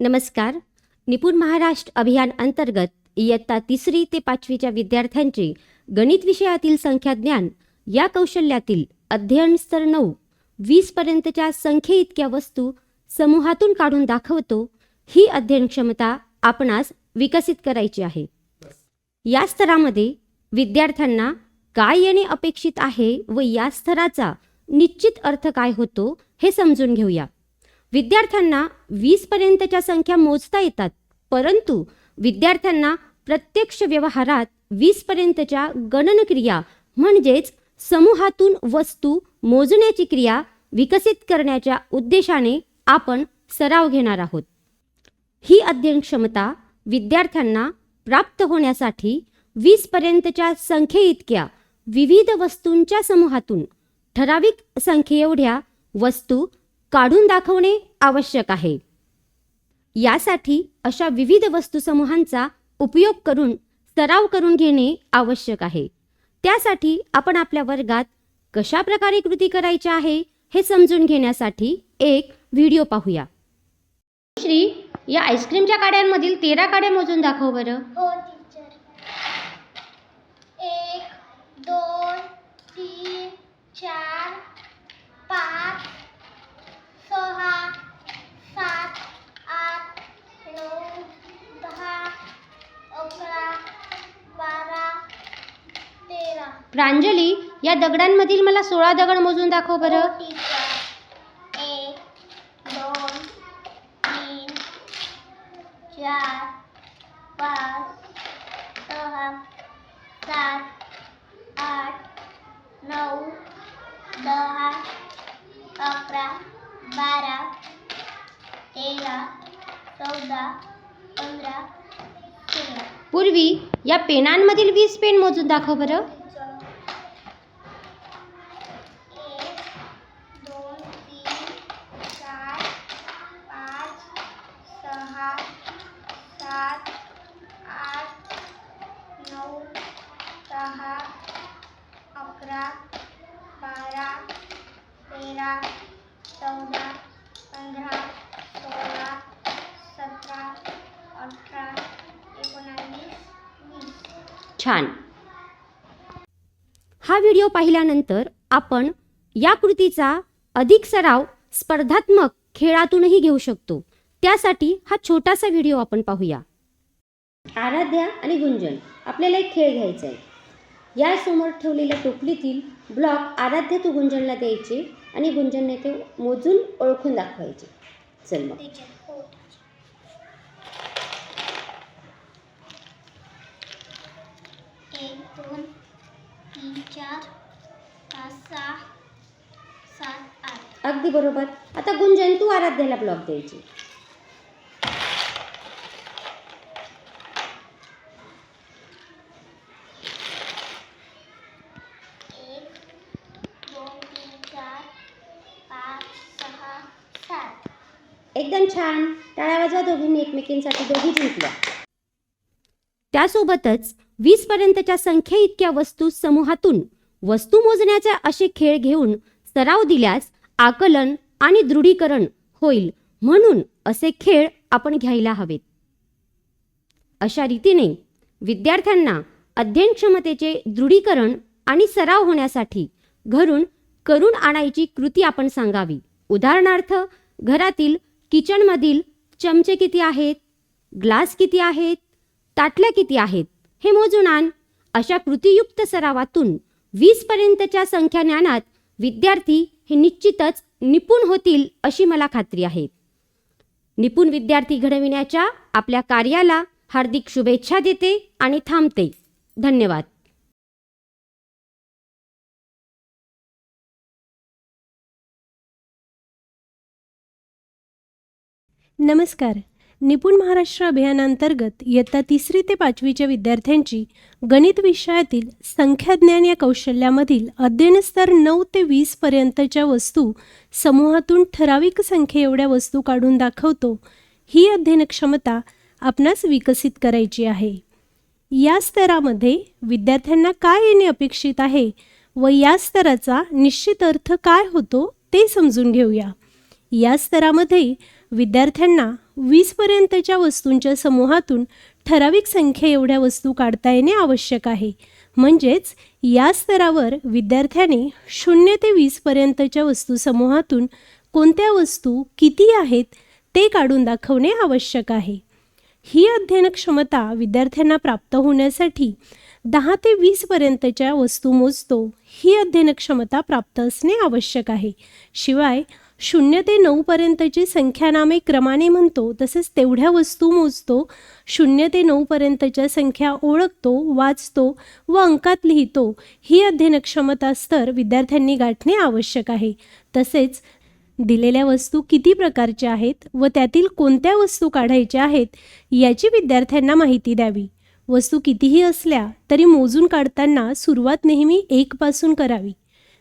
नमस्कार. निपुण महाराष्ट्र अभियान अंतर्गत इयत्ता 3री ते 5वीच्या विद्यार्थ्यांचे गणित विषयातील संख्याज्ञान या कौशल्यातील अध्ययन स्तर 9 20 पर्यंतच्या संख्ये इतक्या वस्तू समूहातून काढून दाखवतो ही अध्ययन क्षमता आपणास विकसित करायची आहे. या स्तरामध्ये विद्यार्थ्यांना काय येणे अपेक्षित आहे व या स्तराचा निश्चित अर्थ काय होतो हे समजून घेऊया. विद्यार्थ्यांना 20 पर्यंतच्या संख्या मोजता येतात, परंतु विद्यार्थ्यांना प्रत्यक्ष व्यवहारात 20 पर्यंतच्या गणनक्रिया म्हणजेच समूहातून वस्तू मोजण्याची क्रिया विकसित करण्याच्या उद्देशाने आपण सराव घेणार आहोत. ही अध्ययन क्षमता विद्यार्थ्यांना प्राप्त होण्यासाठी 20 पर्यंतच्या संख्ये इतक्या विविध वस्तूंच्या समूहातून ठराविक संख्येएवढ्या वस्तू काढून दाखवणे आवश्यक आहे. यासाठी अशा विविध वस्तुसमूहांचा उपयोग करून सराव करून घेणे आवश्यक आहे. त्यासाठी आपण आपल्या वर्गात कशा प्रकारे कृती करायची आहे हे समजून घेण्यासाठी एक व्हिडिओ पाहूया. श्री, या आईस्क्रीमच्या काड्यांमधील 13 काड्या मोजून दाखव बरं. हो टीचर. 1 2 3 4 5 6 7 8 9 10 11 12 13. प्रांजली, या दगडांमधील मला 16 दगड मोजून दाखव बरं. हो टीचर. 1 2 3 4 5 6 7 8 9 10 11 12 13 14 15 16. पूर्वी, या पेनांमधील 20 पेन मोजून दाखव बरं. 1 2 3 4 5 6 7 8 9 10 11 12 13 14 15 16 17 18 19 20. छान. हा व्हिडिओ पाहिल्यानंतर आपण या कृतीचा अधिक सराव स्पर्धात्मक खेळातूनही घेऊ शकतो. त्यासाठी हा छोटासा व्हिडिओ आपण पाहूया. आराध्या आणि गुंजन, आपल्याला एक खेळ घ्यायचा आहे. या समोर ठेवलेल्या टोपलीतील ब्लॉक आराध्या तू गुंजनला द्यायचे आणि गुंजनने ते मोजून ओळखून दाखवायचे. चल मग. टीचर. हो टीचर. 1 2 3 4 5 6 7 8. अगदी बरोबर. आता गुंजन, तू आराध्याला ब्लॉक द्यायचे. 1 2 3 4 5 6 7. एकदम छान. टाळ्या वाजवा दोघींनी एकमेकींसाठी. दोघी जिंकल्या. त्यासोबतच 20 पर्यंतच्या संख्ये इतक्या वस्तू समूहातून वस्तू मोजण्याचे असे खेळ घेऊन सराव दिल्यास आकलन आणि दृढीकरण होईल, म्हणून असे खेळ आपण घ्यायला हवेत. अशा रीतीने विद्यार्थ्यांना अध्ययन क्षमतेचे दृढीकरण आणि सराव होण्यासाठी घरून करून आणायची कृती आपण सांगावी. उदाहरणार्थ, घरातील किचनमधील चमचे किती आहेत, ग्लास किती आहेत, ताटल्या किती आहेत हे मोजून आण. अशा कृतीयुक्त सरावातून 20 पर्यंतच्या संख्या ज्ञानात विद्यार्थी हे निश्चितच निपुण होतील अशी मला खात्री आहे. निपुण विद्यार्थी घडविण्याच्या आपल्या कार्याला हार्दिक शुभेच्छा देते आणि थांबते. धन्यवाद. नमस्कार. निपुण महाराष्ट्र अभियानांतर्गत इयत्ता 3री ते 5वीच्या विद्यार्थ्यांची गणित विषयातील संख्याज्ञान या कौशल्यामधील अध्ययन स्तर 9 ते 20 पर्यंतच्या वस्तू समूहातून ठराविक संख्ये एवढ्या वस्तू काढून दाखवतो ही अध्ययन क्षमता आपणास विकसित करायची आहे. या स्तरामध्ये विद्यार्थ्यांना काय येणे अपेक्षित आहे व या स्तराचा निश्चित अर्थ काय होतो ते समजून घेऊया. या स्तरामध्ये विद्यार्थ्यांना 20 पर्यंतच्या वस्तूंच्या समूहातून ठराविक संख्या एवढ्या वस्तू काढता येणे आवश्यक आहे. म्हणजेच या स्तरावर विद्यार्थ्याने 0 ते 20 पर्यंतच्या वस्तू समूहातून कोणत्या वस्तू किती आहेत ते काढून दाखवणे आवश्यक आहे. ही अध्ययन क्षमता विद्यार्थ्यांना प्राप्त होण्यासाठी 10 ते 20 पर्यंतच्या वस्तू मोजतो ही अध्ययन क्षमता प्राप्त असणे आवश्यक आहे. शिवाय 0 ते 9 पर्यंतची संख्यानामे क्रमाने म्हणतो, तसेच तेवढ्या वस्तू मोजतो. 0 ते 9 पर्यंतच्या संख्या ओळखतो, वाचतो व अंकात लिहितो ही अध्ययन क्षमता स्तर विद्यार्थ्यांनी गाठणे आवश्यक आहे. तसेच दिलेल्या वस्तू किती प्रकारच्या आहेत व त्यातील कोणत्या वस्तू काढायच्या आहेत याची विद्यार्थ्यांना माहिती द्यावी. वस्तू कितीही असल्या तरी मोजून काढताना सुरुवात नेहमी 1 पासून करावी.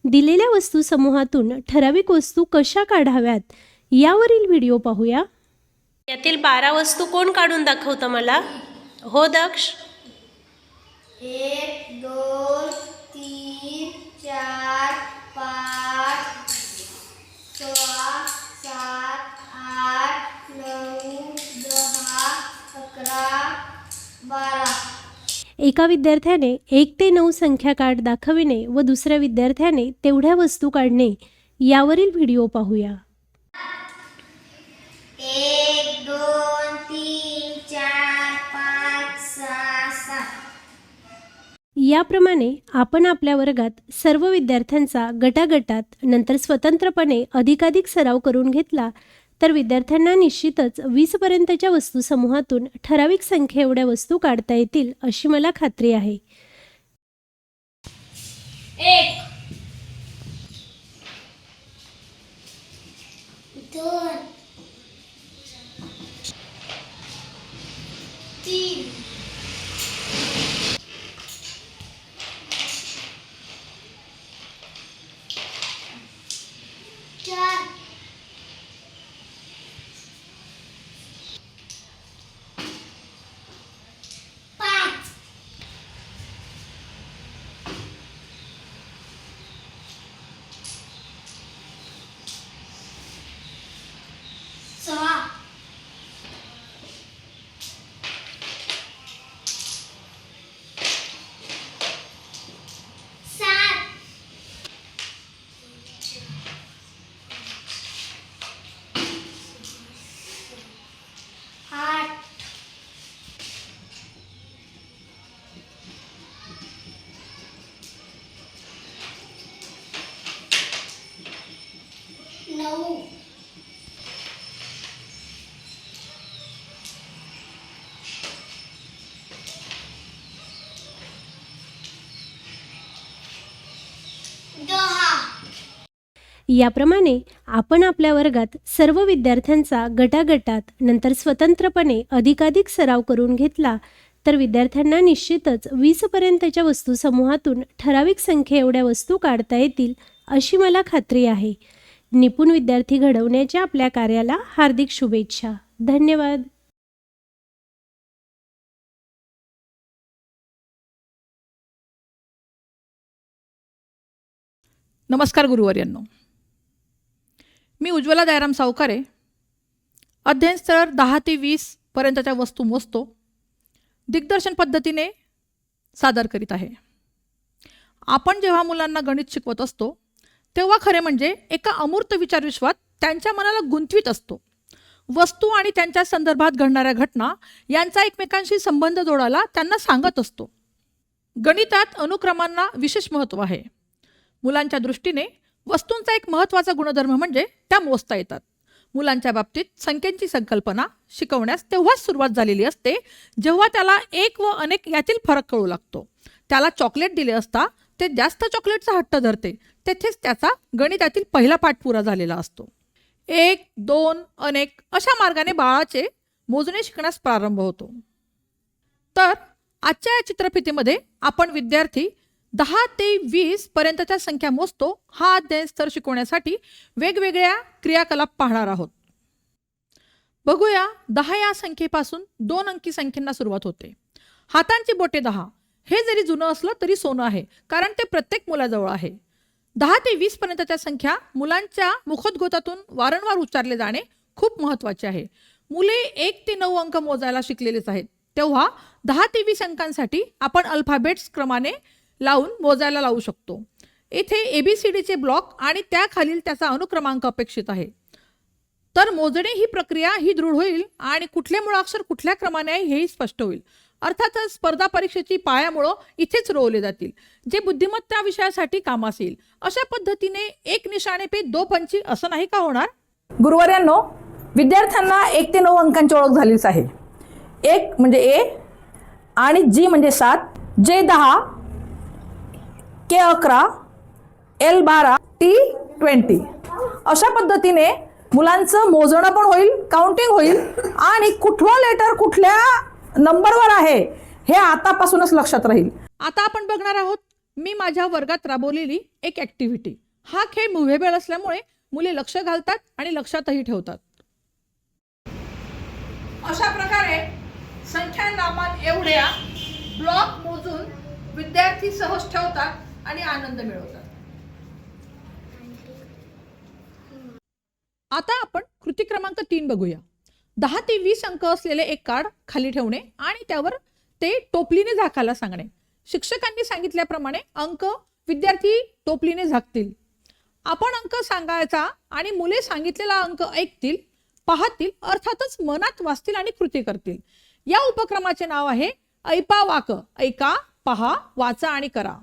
दिलेल्या वस्तू समूहातून ठराविक वस्तू कशा काढाव्यात यावरील व्हिडिओ पाहूया. यातील 12 वस्तू कोण काढून दाखवतं मला? हो दक्ष. 1 2 3 4 5 6 7 8 9 10 11 12. एका विद्यार्थ्याने 1 ते 9 संख्या काढ दाखविणे व दुसऱ्या विद्यार्थ्याने तेवढ्या वस्तू काढणे यावरील व्हिडिओ पाहूया. 1 2 3 4 5 6 7. याप्रमाणे आपण आपल्या वर्गात सर्व विद्यार्थ्यांचा गटागटात नंतर स्वतंत्रपणे अधिकाधिक सराव करून घेतला तर विद्यार्थ्यांना निश्चितच 20 पर्यंतच्या वस्तू समूहातून ठराविक संख्या एवढ्या वस्तू काढता येतील अशी मला खात्री आहे. 1 2 3 4 5 6 7 8 9 10. याप्रमाणे आपण आपल्या वर्गात सर्व विद्यार्थ्यांचा गटागटात नंतर स्वतंत्रपणे अधिकाधिक सराव करून घेतला तर विद्यार्थ्यांना निश्चितच 20 पर्यंतच्या वस्तू समूहातून ठराविक संख्या एवढ्या वस्तू काढता येतील अशी मला खात्री आहे. निपुण विद्यार्थी घडवण्याच्या आपल्या कार्याला हार्दिक शुभेच्छा. धन्यवाद. नमस्कार गुरुवर्यांनो. मी उज्ज्वला दयाराम सावकारे अध्ययन स्तर 10 ते 20 पर्यंतच्या वस्तू मोजतो दिग्दर्शन पद्धतीने सादर करीत आहे. आपण जेव्हा मुलांना गणित शिकवत असतो तेव्हा खरे म्हणजे एका अमूर्त विचारविश्वात त्यांच्या मनाला गुंतवीत असतो. वस्तू आणि त्यांच्या संदर्भात घडणाऱ्या घटना यांचा एकमेकांशी संबंध जोडायला त्यांना सांगत असतो. गणितात अनुक्रमांना विशेष महत्त्व आहे. मुलांच्या दृष्टीने वस्तूंचा एक महत्त्वाचा गुणधर्म म्हणजे त्या मोजता येतात. मुलांच्या बाबतीत संख्यांची संकल्पना शिकवण्यास तेव्हाच सुरुवात झालेली असते जेव्हा त्याला एक व अनेक यातील फरक कळू लागतो. त्याला चॉकलेट दिले असता ते जास्त चॉकलेटचा हट्ट धरते. तेथेच त्याचा गणितातील पहिला पाठ पुरा झालेला असतो. 1 2 अनेक अशा मार्गाने बाळाचे मोजणे शिकण्यास प्रारंभ होतो. तर आजच्या या चित्रफितीमध्ये आपण विद्यार्थी 10 ते 20 पर्यंतच्या संख्या मोजतो हा अध्ययन स्तर शिकवण्यासाठी वेगवेगळ्या क्रियाकलाप पाहणार आहोत. बघूया. 10 या संख्येपासून 2 अंकी संख्येला सुरुवात होते. हातांची बोटे 10 हे जरी जुनं असलं तरी सोनं आहे, कारण ते प्रत्येक मुलाजवळ आहे. 10 ते 20 पर्यंतच्या संख्या मुलांच्या मुखोद्गतातून वारंवार उच्चारले जाणे खूप महत्त्वाचे आहे. मुले 1 ते 9 अंक मोजायला शिकलेलेच आहेत, तेव्हा 10 ते 20 अंकांसाठी आपण अल्फाबेट्स क्रमाने लावून मोजायला लावू शकतो. इथे ABCDचे ब्लॉक आणि त्याखालील त्याचा अनुक्रमांक अपेक्षित आहे. तर मोजणे ही प्रक्रिया ही दृढ होईल आणि कुठले मुळाक्षर कुठल्या क्रमाने आहे हेही स्पष्ट होईल. अर्थातच स्पर्धा परीक्षेची पायामुळं इथेच रोवले जातील, जे बुद्धिमत्ता विषयासाठी कामास येईल. अशा पद्धतीने एक निशाणे पे दो पंची असं नाही का होणार? गुरुवर्यांनो, विद्यार्थ्यांना 1 ते 9 अंकांची ओळख झालीच आहे. 1 म्हणजे A आणि G म्हणजे 7, J 10, K 11, L 12, T 20. अशा पद्धतीने मुलांचं मोजणं पण होईल, काउंटिंग होईल आणि कुठलं लेटर कुठल्या नंबरवर आहे हे आतापासूनच लक्षात राहील. आता आपण बघणार आहोत मी माझ्या वर्गात राबवलेली एक ॲक्टिव्हिटी. हा खेळ मुव्हेबल असल्यामुळे मुले लक्ष घालतात आणि लक्षातही ठेवतात. अशा प्रकारे संख्या नामान एवढ्या ब्लॉक मोजून विद्यार्थी सहज ठेवतात आणि आनंद मिळवतात. आता आपण कृती क्रमांक 3 बघूया. 10 ते 20 अंक असलेले एक कार्ड खाली ठेवणे आणि त्यावर ते टोपलीने झाकायला सांगणे. शिक्षकांनी सांगितल्याप्रमाणे अंक विद्यार्थी टोपलीने झाकतील. आपण अंक सांगायचा आणि मुले सांगितलेला अंक ऐकतील, पाहतील, अर्थातच मनात वाचतील आणि कृती करतील. या उपक्रमाचे नाव आहे ऐपा वाक. ऐका, पहा, वाचा आणि करा.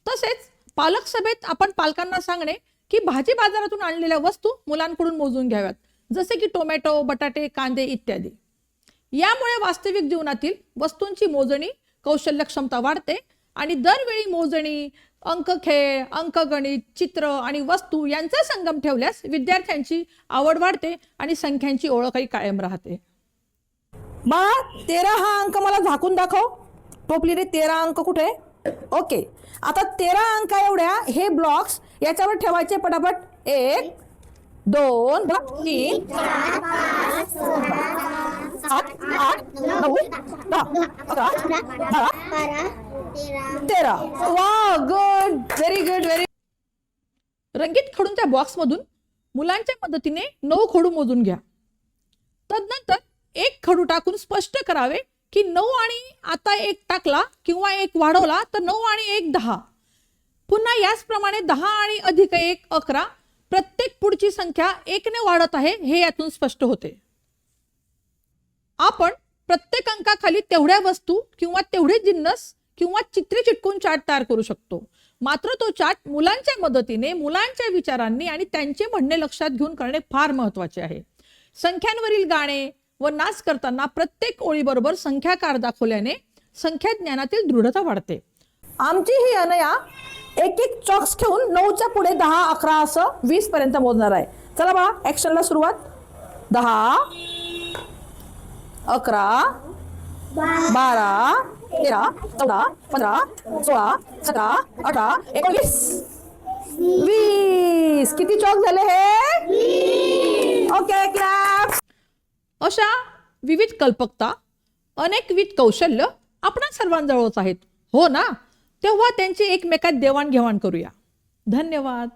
तसेच पालक सभेत आपण पालकांना सांगणे की भाजी बाजारातून आणलेल्या वस्तू मुलांकडून मोजून घ्याव्यात, जसे की टोमॅटो, बटाटे, कांदे इत्यादी. यामुळे वास्तविक जीवनातील वस्तूंची मोजणी कौशल्य क्षमता वाढते आणि दरवेळी मोजणी, अंकखेळ, अंकगणित, चित्र आणि वस्तू यांचा संगम ठेवल्यास विद्यार्थ्यांची आवड वाढते आणि संख्यांची ओळखही कायम राहते. बाळा, 13 हा अंक मला झाकून दाखव. टोपलीने 13 अंक कुठे? ओके. आता 13 अंक एवढ्या हे ब्लॉक्स याच्यावर ठेवायचे पटापट. 1 2 3 4 5 6 7 8 9 10 11 12 13. वा, गुड, व्हेरी गुड, व्हेरी. रंगीत खडूंच्या बॉक्समधून मुलांच्या मदतीने 9 खडू मोजून घ्या. तदनंतर 1 खडू टाकून स्पष्ट करावे की 9 आणि आता 1 टाकला किंवा 1 वाढवला तर 9 आणि 1 10. पुन्हा याचप्रमाणे 10 आणि अधिक 1 11. प्रत्येक पुढची संख्या 1 ने वाढत आहे हे यातून स्पष्ट होते. आपण प्रत्येक अंकाखाली तेवढ्या वस्तू किंवा तेवढे जिन्नस किंवा चित्रे चिटकून चार्ट तयार करू शकतो. मात्र तो चार्ट मुलांच्या मदतीने, मुलांच्या विचारांनी आणि त्यांचे म्हणणे लक्षात घेऊन करणे फार महत्त्वाचे आहे. संख्यांवरील गाणे व नाच करताना प्रत्येक ओळीबरोबर संख्याकार दाखवल्याने संख्या ज्ञानातील दृढता वाढते. आमची ही अनया एक चॉक्स घेऊन 9च्या पुढे 10 11 असं 20 पर्यंत मोजणार आहे. चला बा, ऍक्शनला सुरुवात. 10 11 12 13 14 15 16 17 18 19 20. किती चॉक झाले हे? Okay, clap. अशा विविध कल्पकता, अनेकविध कौशल्य आपणा सर्वांजवळच आहेत, हो ना? तेव्हा त्यांची एकमेकात देवाणघेवाण करूया. धन्यवाद.